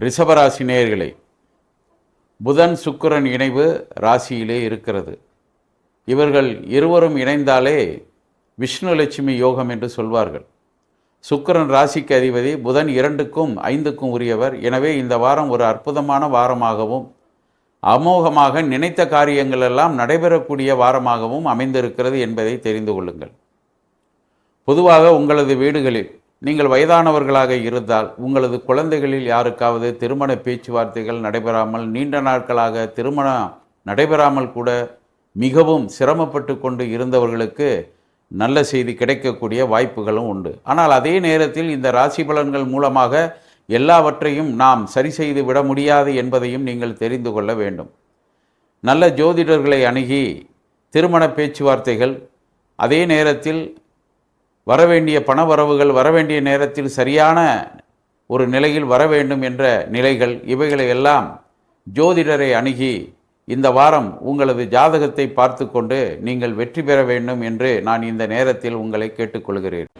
ரிஷபராசி நேயர்களே, புதன் சுக்கிரன் இணைவு ராசியிலே இருக்கிறது. இவர்கள் இருவரும் இணைந்தாலே விஷ்ணு லட்சுமி யோகம் என்று சொல்வார்கள். சுக்கிரன் ராசிக்கு அதிபதி, புதன் 2க்கும் 5க்கும் உரியவர். எனவே இந்த வாரம் ஒரு அற்புதமான வாரமாகவும் அமோகமாக நினைத்த காரியங்கள் எல்லாம் நடைபெறக்கூடிய வாரமாகவும் அமைந்திருக்கிறது என்பதை தெரிந்து கொள்ளுங்கள். பொதுவாக உங்களது வீடுகளில் நீங்கள் வயதானவர்களாக இருந்தால் உங்களது குழந்தைகளில் யாருக்காவது திருமண பேச்சுவார்த்தைகள் நடைபெறாமல் நீண்ட நாட்களாக திருமணம் நடைபெறாமல் கூட மிகவும் சிரமப்பட்டு கொண்டு இருந்தவர்களுக்கு நல்ல செய்தி கிடைக்கக்கூடிய வாய்ப்புகளும் உண்டு. ஆனால் அதே நேரத்தில் இந்த ராசி பலன்கள் மூலமாக எல்லாவற்றையும் நாம் சரி செய்து விட முடியாது என்பதையும் நீங்கள் தெரிந்து கொள்ள வேண்டும். நல்ல ஜோதிடர்களை அணுகி திருமண பேச்சுவார்த்தைகள், அதே நேரத்தில் வரவேண்டிய பணவரவுகள் வரவேண்டிய நேரத்தில் சரியான ஒரு நிலையில் வர வேண்டும் என்ற நிலைகள், இவைகளை எல்லாம் ஜோதிடரை அணுகி இந்த வாரம் உங்களது ஜாதகத்தை பார்த்து கொண்டு நீங்கள் வெற்றி பெற வேண்டும் என்று நான் இந்த நேரத்தில் உங்களை கேட்டுக்கொள்கிறேன்.